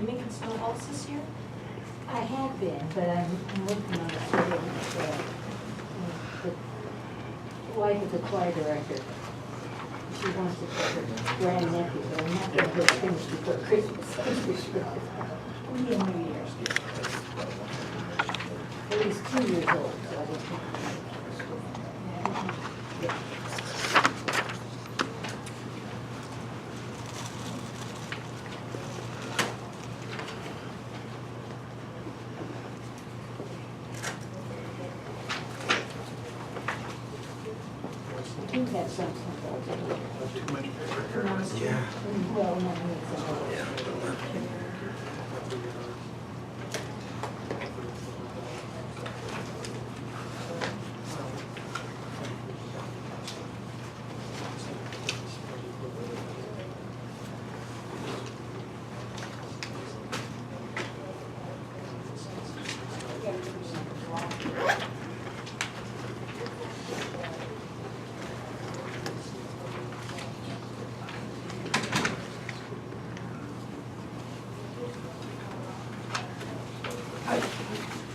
you making snowballs this year? I have been, but I'm working on a study with the wife of the choir director. She wants it for her grandnephew, but I'm not going to get it finished before Christmas. Maybe in New Year's. Well, he's 2 years old, so I don't think. Yeah. I do have some samples. Too much paper. Yeah. Well, not me,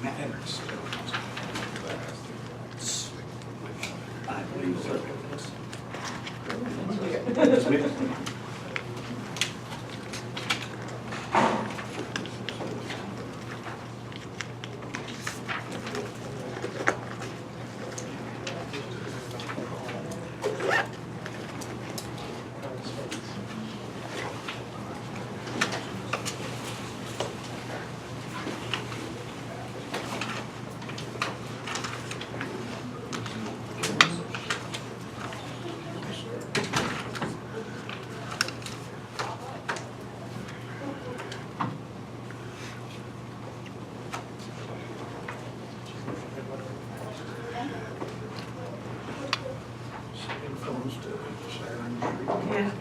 Matt Henricks. I believe so. Yeah.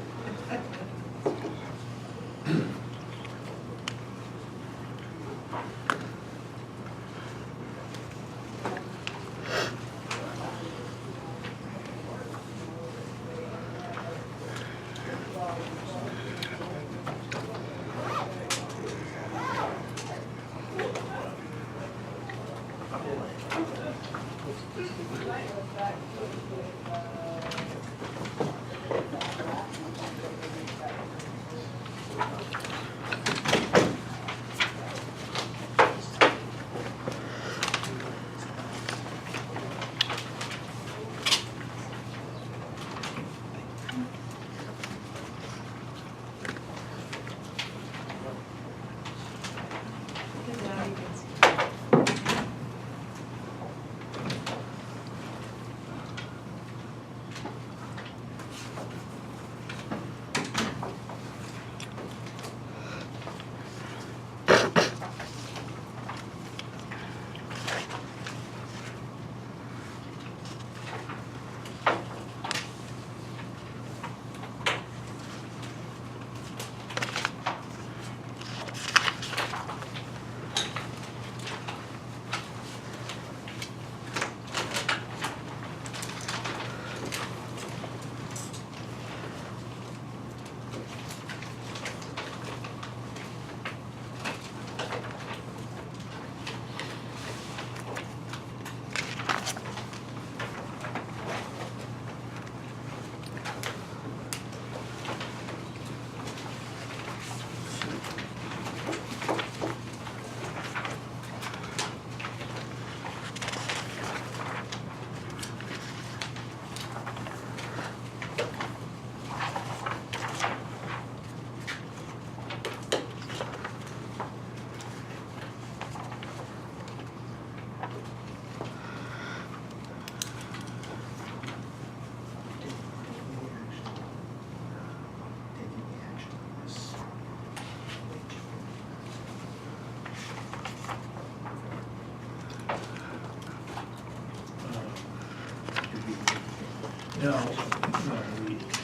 No,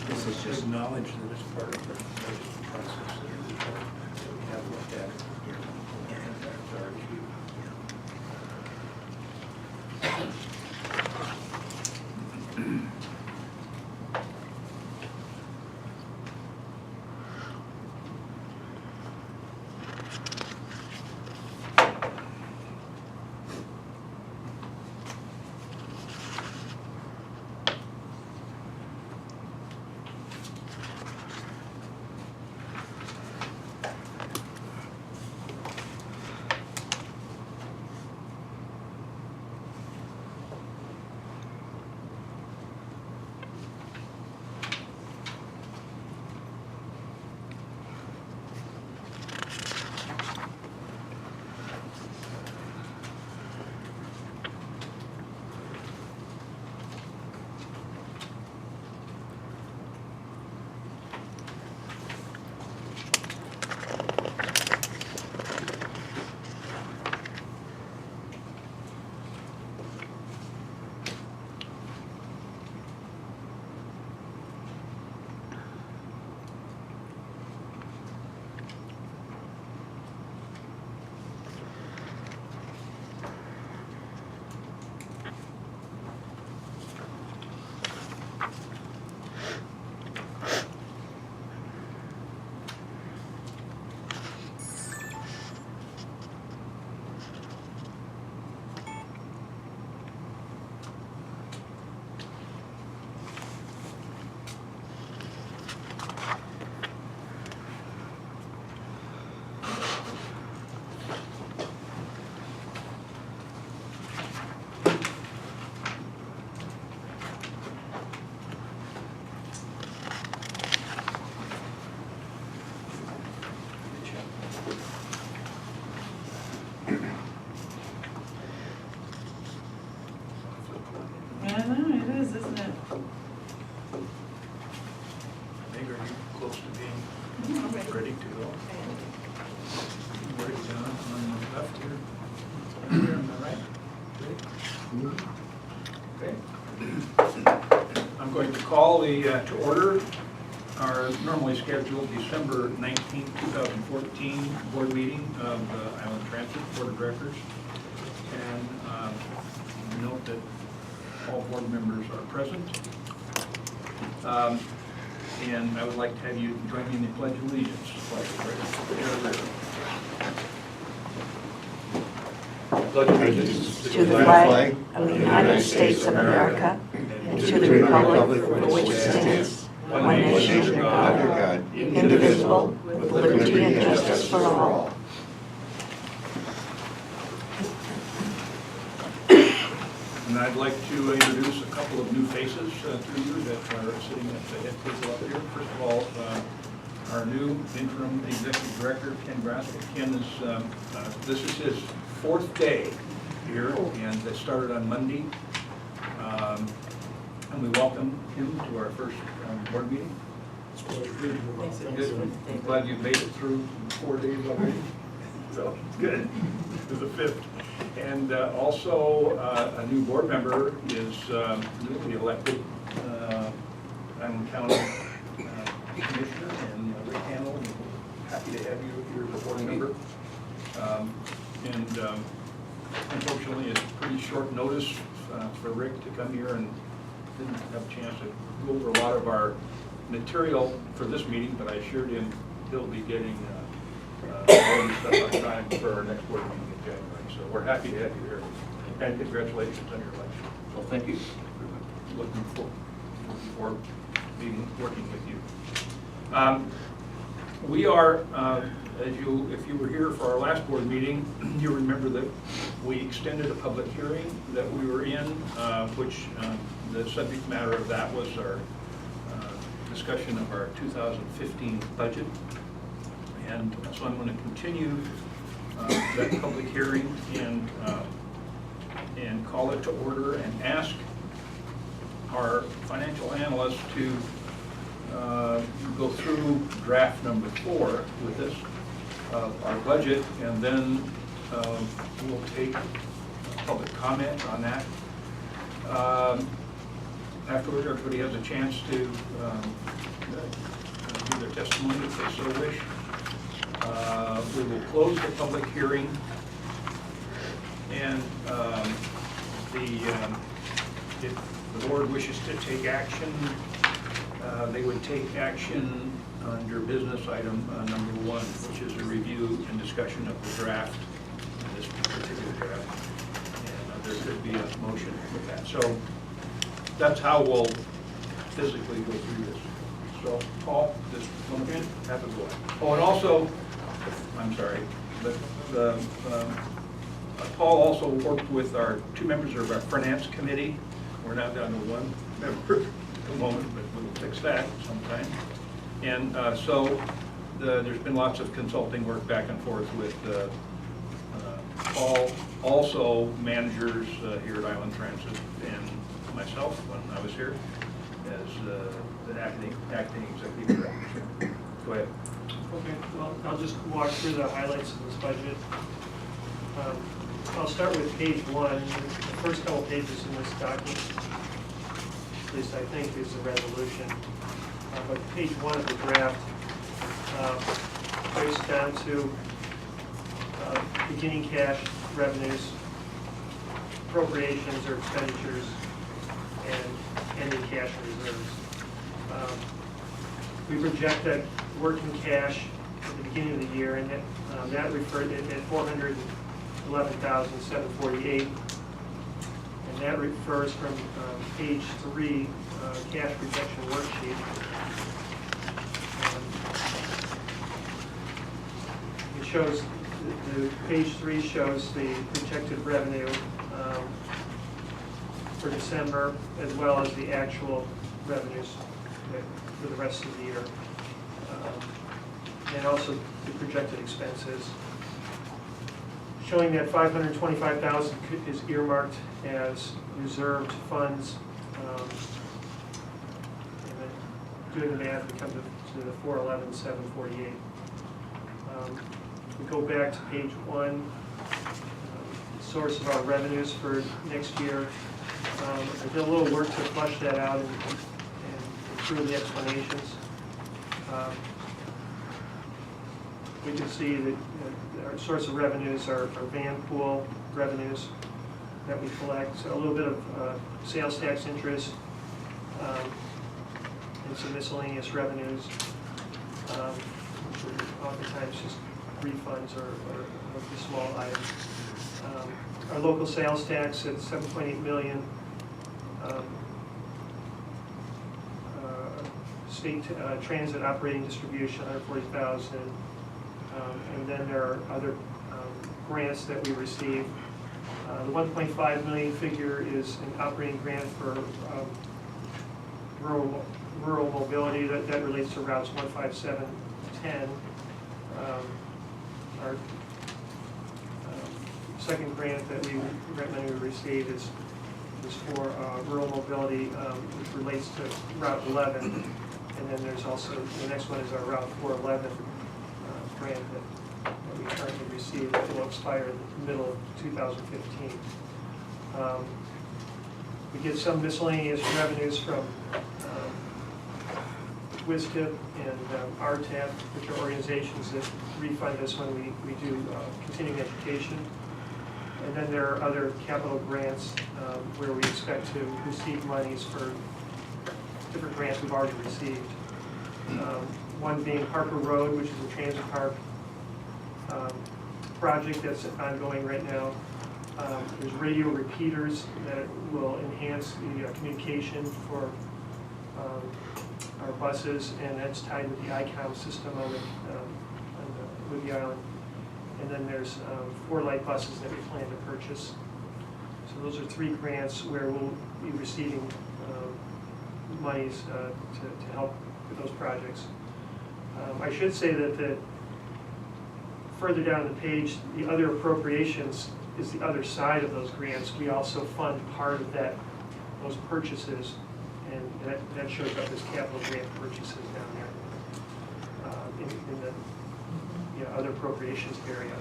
this is just knowledge that it's part of the process that we have looked at. And that's our issue. you go. Right down on the left here. Here, on the right. Okay. I'm going to call to order our normally scheduled December 19th, 2014 board meeting of the Island Transit Board of Directors. And note that all board members are present. And I would like to have you join me in the Pledge of Allegiance. Pledge allegiance to the flag of the United States of America and to the republic for which it stands, one nation under God, indivisible, with liberty and justice for all. And I'd like to introduce a couple of new faces to you that are sitting at the head table up here. First of all, our new interim executive director, Ken Grassel. Ken is, this is his 4th day here, and it started on Monday. And we welcome him to our first board meeting. Good. I'm glad you made it through 4 days already. So, good. To the 5th. And also, a new board member is newly elected Island County Commissioner, and Rick Handel. Happy to have you here as a board member. Unfortunately, it's pretty short notice for Rick to come here, and didn't have a chance to go over a lot of our material for this meeting, but I assured him he'll be getting all this stuff on time for our next board meeting in January. So we're happy to have you here, and congratulations on your election. Well, thank you. Looking forward to working with you. We are, if you were here for our last board meeting, you remember that we extended a public hearing that we were in, which the subject matter of that was our discussion of our 2015 budget. And so I'm going to continue that public hearing and call it to order and ask our financial analyst to go through draft number 4 with us of our budget, and then we'll take public comment on that. Afterward, everybody has a chance to give their testimony if they so wish. We will close the public hearing, and if the board wishes to take action, they would take action under business item number 1, which is a review and discussion of the draft, this particular draft. And there could be a motion with that. So that's how we'll physically go through this. So Paul, this one again, have it go. Oh, and also, I'm sorry, but Paul also worked with our 2 members of our finance committee. We're now down to 1 member at the moment, but we'll fix that sometime. And so there's been lots of consulting work back and forth with Paul, also managers here at Island Transit, and myself when I was here as the acting executive director. Go ahead. Okay, well, I'll just walk through the highlights of this budget. I'll start with page 1. The first couple pages in this document, at least I think, is the resolution. But page 1 of the draft breaks down to beginning cash revenues, appropriations or expenditures, and ending cash reserves. We project that working cash at the beginning of the year, and that referred at $411,748, and that refers from page 3, cash projection worksheet. It shows the page 3 shows the projected revenue for December, as well as the actual revenues for the rest of the year, and also the projected expenses, showing that $525,000 is earmarked as reserved funds. And then doing the math, we come to the $411,748. We go back to page 1, source of our revenues for next year. I did a little work to flush that out and improve the explanations. We can see that our source of revenues are van pool revenues that we collect, so a little bit of sales tax interest, and some miscellaneous revenues, which are oftentimes just refunds or a small items. Our local sales tax at $7.8 million. State transit operating distribution, $140,000. And then there are other grants that we receive. The $1.5 million figure is an operating grant for rural mobility that relates to routes 157, 10. Our second grant that we recommend we receive is for rural mobility, which relates to Route 11. And then there's also, the next one is our Route 411 grant that we currently receive that will expire in the middle of 2015. We get some miscellaneous revenues from WISTIP and RTAP, which are organizations that refund us when we do continuing education. And then there are other capital grants where we expect to receive monies for different grants we've already received. One being Harper Road, which is a transit park project that's ongoing right now. There's radio repeaters that will enhance the communication for our buses, and that's tied with the ICOM system on the Whidbey Island. And then there's 4 light buses that we plan to purchase. So those are 3 grants where we'll be receiving monies to help with those projects. I should say that further down the page, the other appropriations is the other side of those grants. We also fund part of those purchases, and that shows up as capital grant purchases down there in the other appropriations area.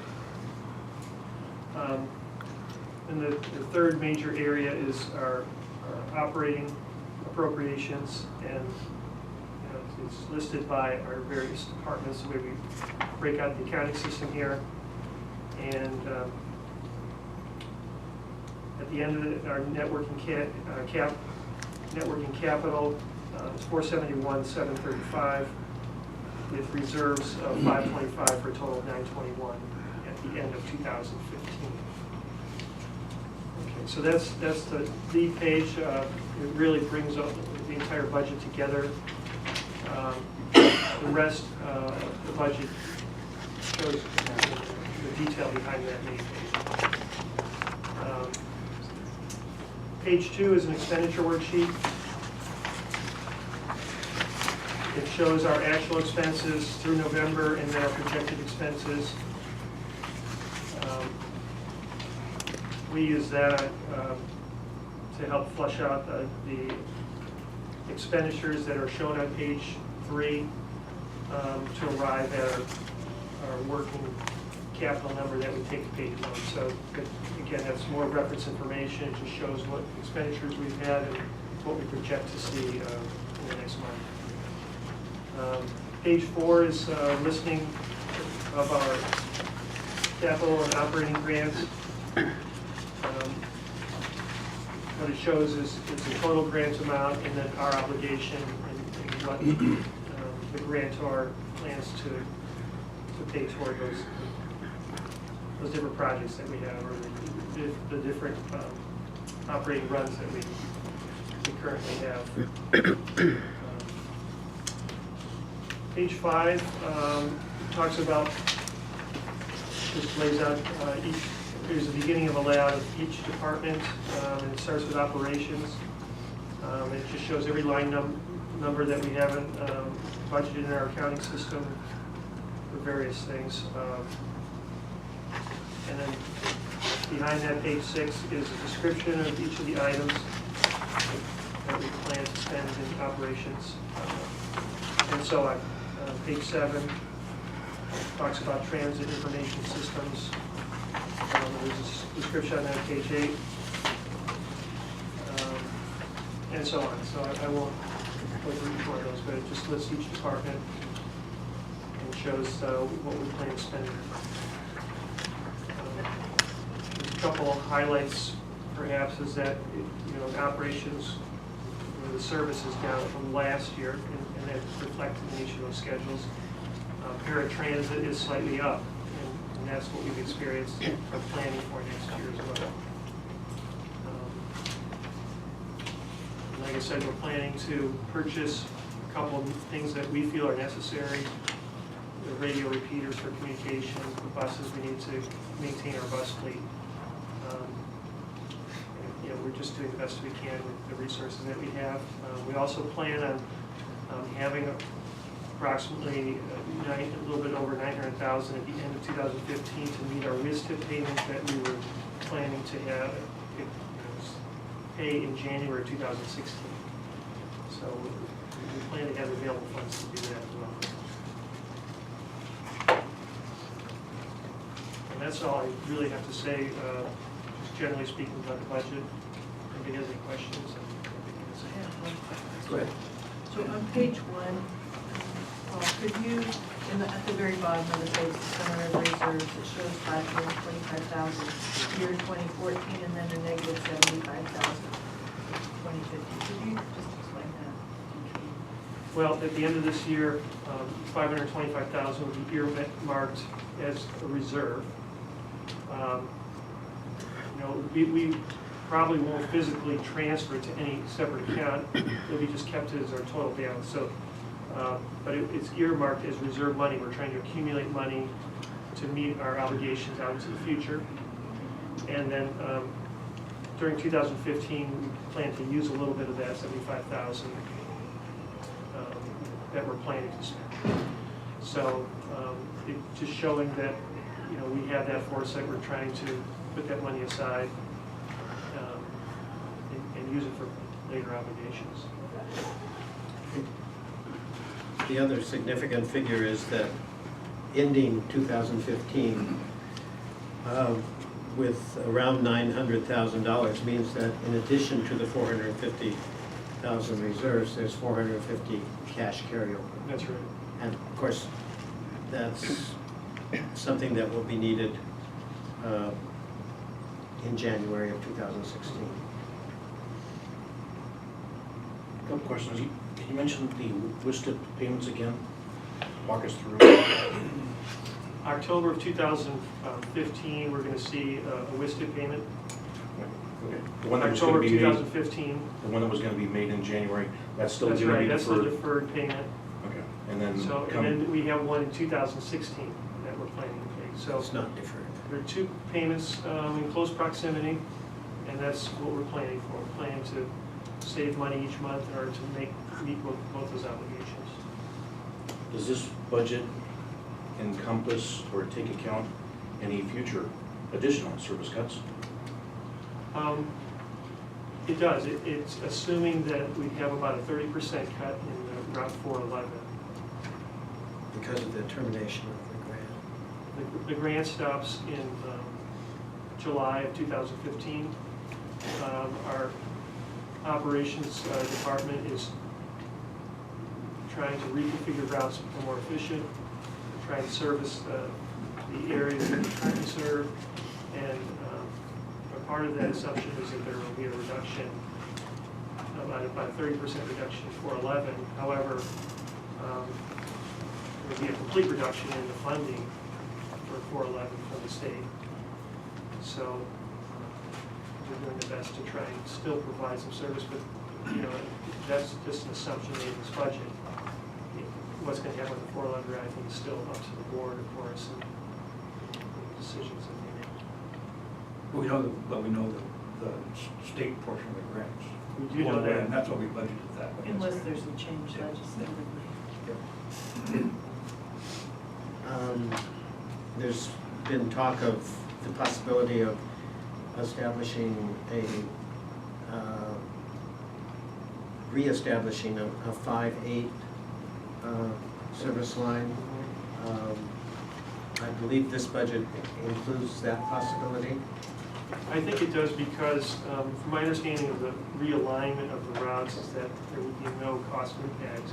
And the third major area is our operating appropriations, and it's listed by our various departments the way we break out the accounting system here. And at the end of it, our networking capital is $471,735 with reserves of $525 for a total of $921 at the end of 2015. Okay, so that's the lead page. It really brings up the entire budget together. The rest of the budget shows the detail behind that main page. Page 2 is an expenditure worksheet. It shows our actual expenses through November and then our projected expenses. We use that to help flush out the expenditures that are shown on page 3 to arrive at our working capital number that we take to page 1. So again, that's more reference information. It just shows what expenditures we've had and what we project to see in the next month. Page 4 is a listing of our capital and operating grants. What it shows is the total grant amount and then our obligation and what the grantor plans to pay toward those different projects that we have, or the different operating runs that we currently have. Page 5 talks about, just lays out there's the beginning of a layout of each department, and it starts with operations. It just shows every line number that we haven't budgeted in our accounting system for various things. And then behind that, page 6 is a description of each of the items that we plan to spend in operations. And so on. Page 7 talks about transit information systems. There's a description on that, page 8. And so on. So I won't go through each one of those, but it just lists each department and shows what we plan to spend. There's a couple of highlights, perhaps, is that in operations, the service is down from last year, and that's reflected in each of those schedules. Paratransit is slightly up, and that's what we've experienced and are planning for next year as well. Like I said, we're planning to purchase a couple of things that we feel are necessary. The radio repeaters for communication, the buses, we need to maintain our bus fleet. We're just doing the best we can with the resources that we have. We also plan on having approximately a little bit over $900,000 at the end of 2015 to meet our WISTIP payments that we were planning to have pay in January 2016. So we plan to have available funds to do that as well. And that's all I really have to say, just generally speaking about the budget. If anybody has any questions, Go ahead. So on page 1, Paul, could you, at the very bottom of the page, the summary of reserves, it shows $525,000 year 2014, and then a negative $75,000 2015. Could you just explain that? well, at the end of this year, $525,000 will be earmarked as a reserve. We probably won't physically transfer it to any separate account. It'll be just kept as our total balance. So, but it's earmarked as reserve money. We're trying to accumulate money to meet our obligations out into the future. And then during 2015, we plan to use a little bit of that $75,000 that we're planning to spend. So it's just showing that we have that foresight. We're trying to put that money aside and use it for later obligations. The other significant figure is that ending 2015 with around $900,000 means that in addition to the $450,000 reserves, there's $450 cash carryover. That's right. And of course, that's something that will be needed in January of 2016. A couple questions. You mentioned the WISTIP payments again. Walk us through. October of 2015, we're going to see a WISTIP payment. Okay. The one that was going October to be made, 2015. the one that was going to be made in January, that's still That's going to right. be That's the deferred. deferred payment. Okay. And then So, and then we have one in 2016 that we're planning to pay. So It's not deferred. there are two payments in close proximity, and that's what we're planning for. We're planning to save money each month in order to meet both those obligations. Does this budget encompass or take account any future additional service cuts? It does. It's assuming that we have about a 30% cut in Route 411. Because of the termination of the grant. The grant stops in July of 2015. Our operations department is trying to reconfigure routes to become more efficient, trying to service the areas that we're trying to serve, and part of that assumption is that there will be a reduction, about a 30% reduction for 411. However, there will be a complete reduction in the funding for 411 from the state. So we're doing the best to try and still provide some service, but that's just an assumption made in this budget. What's going to happen with the 411, I think, is still up to the board, of course, and the decisions that they make. We know the state portion of the grants. We do know that. And that's what we budgeted that. Unless there's a change legislatively. There's been talk of the possibility of establishing reestablishing a 5-8 service line. believe this budget includes that possibility? I think it does because, from my understanding of the realignment of the routes, is that there would be no cost impact.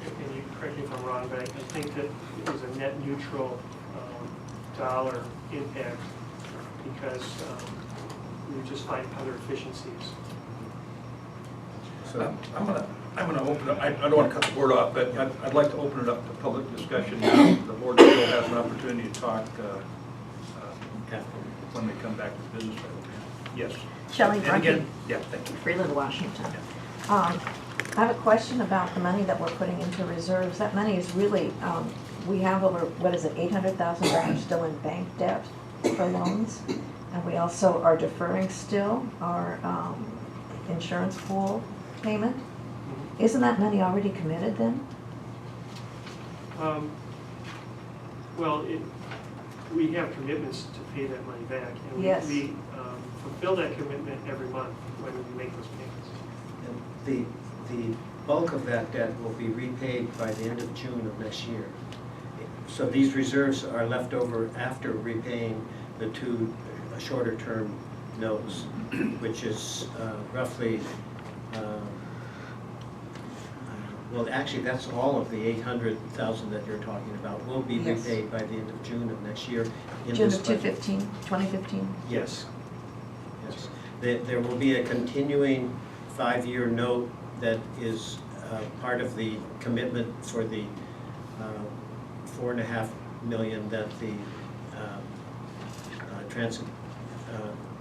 And you correct me if I'm wrong, but I think that it was a net neutral dollar impact because we would just find other efficiencies. So, I'm gonna open it, I don't want to cut the board off, but I'd like to open it up to public discussion now. The board still has an opportunity to talk when we come back to business. Yes. Shelley And again, Brunke, yeah, thank you. Freeland, Washington. I have a question about the money that we're putting into reserves. That money is really, we have over, what is it, $800,000 still in bank debt for loans. And we also are deferring still our insurance pool payment. Isn't that money already committed then? Well, we have commitments to pay that money back. And Yes. we fulfill that commitment every month when we make those payments. and the bulk of that debt will be repaid by the end of June of next year. So these reserves are left over after repaying the two shorter-term notes, which is roughly, well, actually, that's all of the 800,000 that you're talking about will be Yes. repaid by the end of June of next year. in June this of budget. 2015? Yes, yes. There will be a continuing 5-year note that is part of the commitment for the $4.5 million that the Transit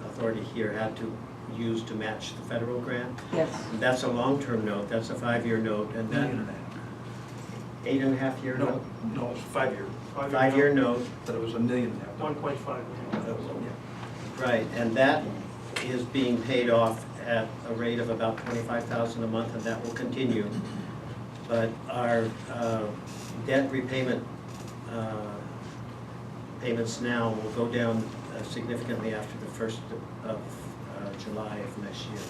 Authority here had to use to match the federal grant. Yes. That's a long-term note, that's a 5-year note, and that Million and a half. 8.5-year No, note? no, it's 5-year, 5-year note. but it was $1.5 million. 1.5 million. Right, and that is being paid off at a rate of about $25,000 a month, and that will continue. But our debt repayment payments now will go down significantly after the 1st of July of next year.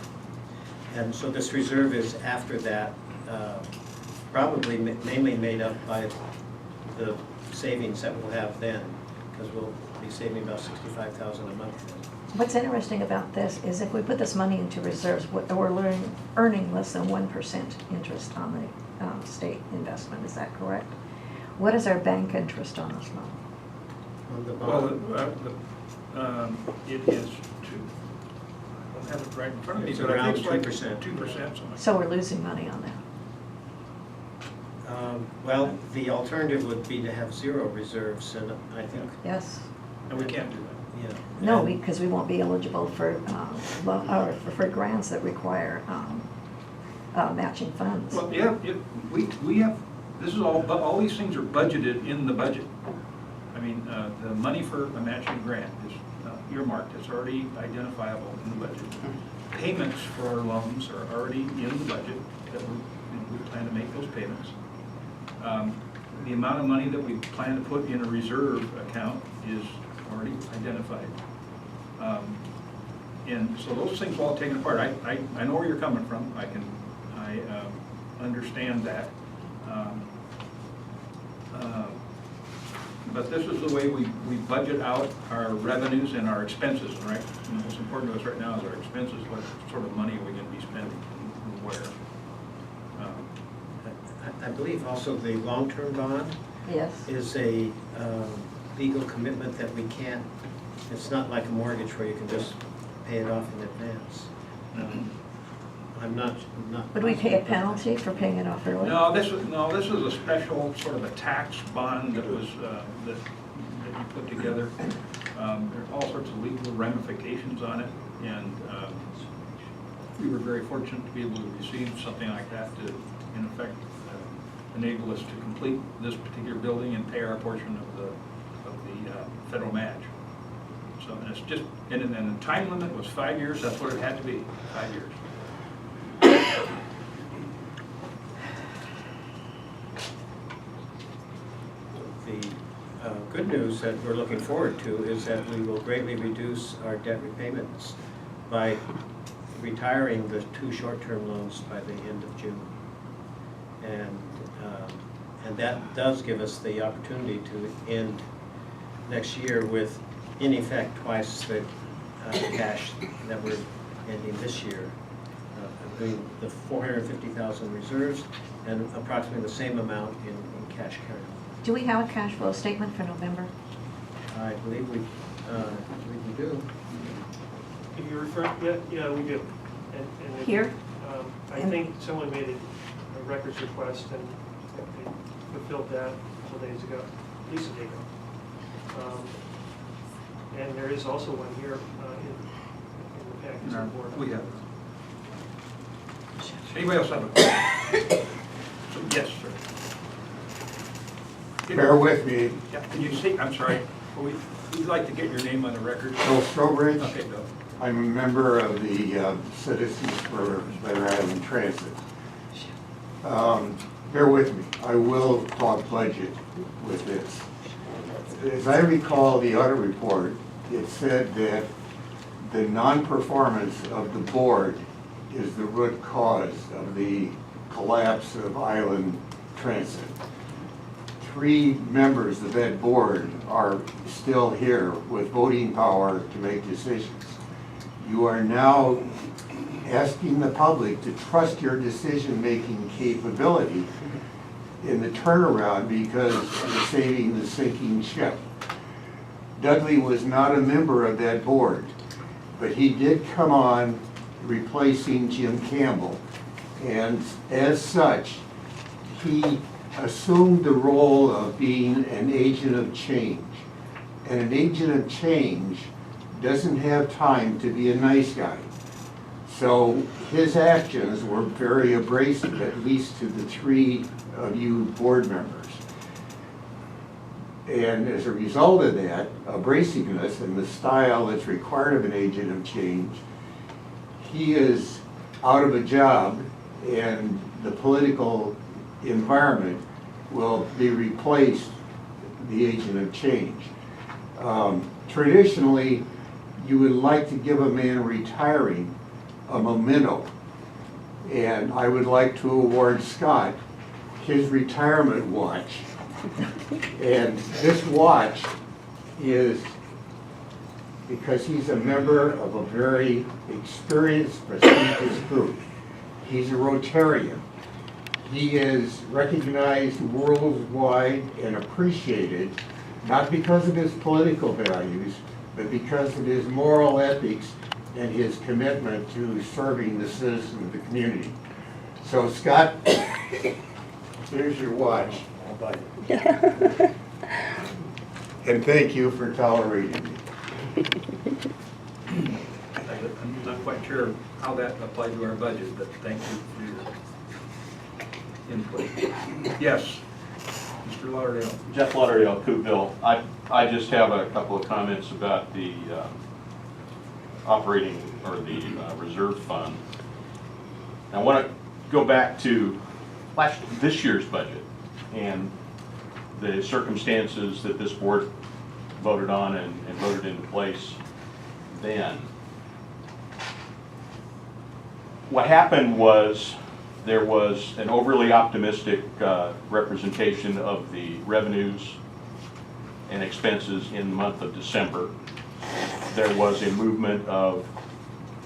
And so this reserve is after that, probably mainly made up by the savings that we'll have then, because we'll be saving about $65,000 a month then. What's interesting about this is if we put this money into reserves, we're earning less than 1% interest on the state investment, is that correct? What is our bank interest on this loan? On the Well, bond, it is 2. I don't have it right in front of me, It's but I around think it's like 2%. 2%, something like So we're losing money on that. well, the alternative would be to have 0 reserves, and I think, Yes? that. And we can't do that. yeah. No, And- because we won't be eligible for grants that require matching funds. Well, yeah, we have, this is all these things are budgeted in the budget. I mean, the money for a matching grant is earmarked, it's already identifiable in the budget. Payments for our loans are already in the budget, that we plan to make those payments. The amount of money that we plan to put in a reserve account is already identified. And so those things are all taken apart. I know where you're coming from, I understand that. But this is the way we budget out our revenues and our expenses, right? And what's important to us right now is our expenses, what sort of money are we gonna be spending and where? I believe also the long-term bond Yes? is a legal commitment that we can't, it's not like a mortgage where you can just pay it off in advance. I'm not. Would we pay a positive about that. penalty for paying it off early? No, this is a special sort of a tax bond that was, that you put together. There are all sorts of legal ramifications on it, and we were very fortunate to be able to receive something like that to, in effect, enable us to complete this particular building and pay our portion of the federal match. So, and it's just, and the time limit was 5 years, that's what it had to be, 5 years. The good news that we're looking forward to is that we will greatly reduce our debt repayments by retiring the 2 short-term loans by the end of June. And And that does give us the opportunity to end next year with, in effect, twice the cash that we're ending this year. Between the 450,000 reserves and approximately the same amount in cash carry. Do we have a cash flow statement for November? I believe we do. If you refer, yeah, we do. And it- Here? I think someone made a records request and they fulfilled that a couple days ago, at least a day ago. And there is also one here in the package No, report. we have. Anybody else have a question? So, yes, sir. Bear with me, Yeah, can you see, I'm sorry, we'd like to get your name on the record. Bill Strobridge. Okay, Bill. I'm a member of the Citizens for Better Island Transit. Bear with me, I will talk budget with this. As I recall the audit report, it said that the non-performance of the board is the root cause of the collapse of Island Transit. 3 members of that board are still here with voting power to make decisions. You are now asking the public to trust your decision-making capability in the turnaround because you're saving the sinking ship. Dudley was not a member of that board, but he did come on replacing Jim Campbell. And as such, he assumed the role of being an agent of change. And an agent of change doesn't have time to be a nice guy. So his actions were very abrasive, at least to the 3 of you board members. And as a result of that abrasiveness and the style that's required of an agent of change, he is out of a job, and the political environment will be replaced the agent of change. Traditionally, you would like to give a man retiring a memento, and I would like to award Scott his retirement watch. And this watch is because he's a member of a very experienced, prestigious group. He's a Rotarian. He is recognized worldwide and appreciated, not because of his political values, but because of his moral ethics and his commitment to serving the citizens of the community. So Scott, here's your watch. And thank you for tolerating me. I'm not quite sure how that applied to our budget, but thank you for your input. Yes, Mr. Lauderdale. Jeff Lauderdale, Coopville. I just have a couple of comments about the operating or the reserve fund. I want to go back to this year's budget and the circumstances that this board voted on and voted into place then. What happened was there was an overly optimistic representation of the revenues and expenses in the month of December. There was a movement of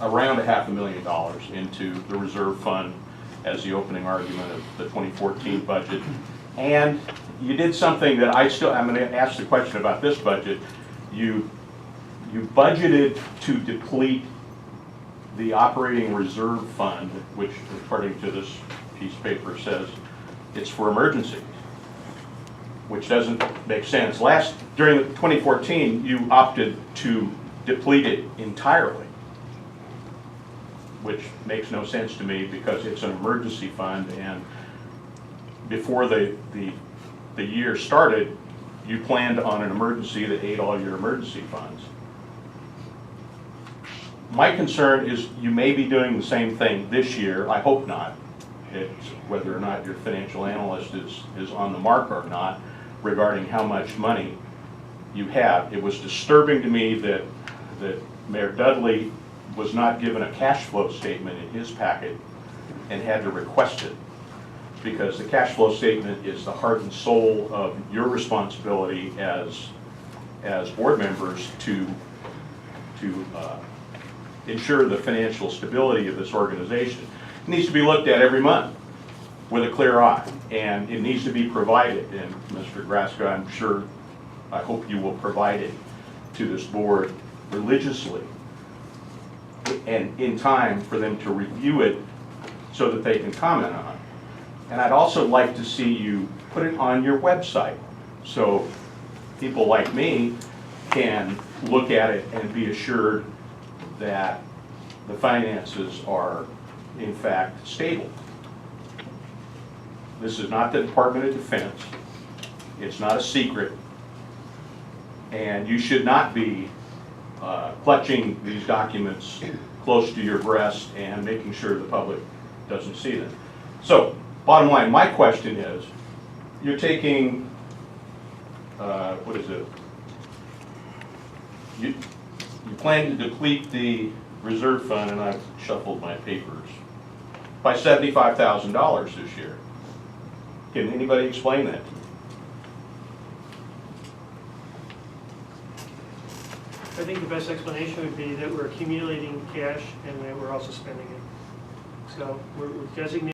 around $500,000 into the reserve fund as the opening argument of the 2014 budget. And you did something that I'm going to ask the question about this budget. You budgeted to deplete the operating reserve fund, which according to this piece of paper says it's for emergencies, which doesn't make sense. During 2014, you opted to deplete it entirely, which makes no sense to me because it's an emergency fund, and before the year started, you planned on an emergency that ate all your emergency funds. My concern is you may be doing the same thing this year. I hope not. It's whether or not your financial analyst is on the mark or not regarding how much money you have. It was disturbing to me that Mayor Dudley was not given a cash flow statement in his packet and had to request it. because the cash flow statement is the heart and soul of your responsibility as board members to ensure the financial stability of this organization. It needs to be looked at every month with a clear eye, and it needs to be provided. And Mr. Graska, I'm sure, I hope you will provide it to this board religiously and in time for them to review it so that they can comment on it. And I'd also like to see you put it on your website so people like me can look at it and be assured that the finances are in fact stable. This is not the Department of Defense. It's not a secret. And you should not be clutching these documents close to your breast and making sure the public doesn't see them. So, bottom line, my question is, you're taking, what is it? You plan to deplete the reserve fund, and I've shuffled my papers, by $75,000 this year. Can anybody explain that to me? I think the best explanation would be that we're accumulating cash and that we're also spending it. So we're designating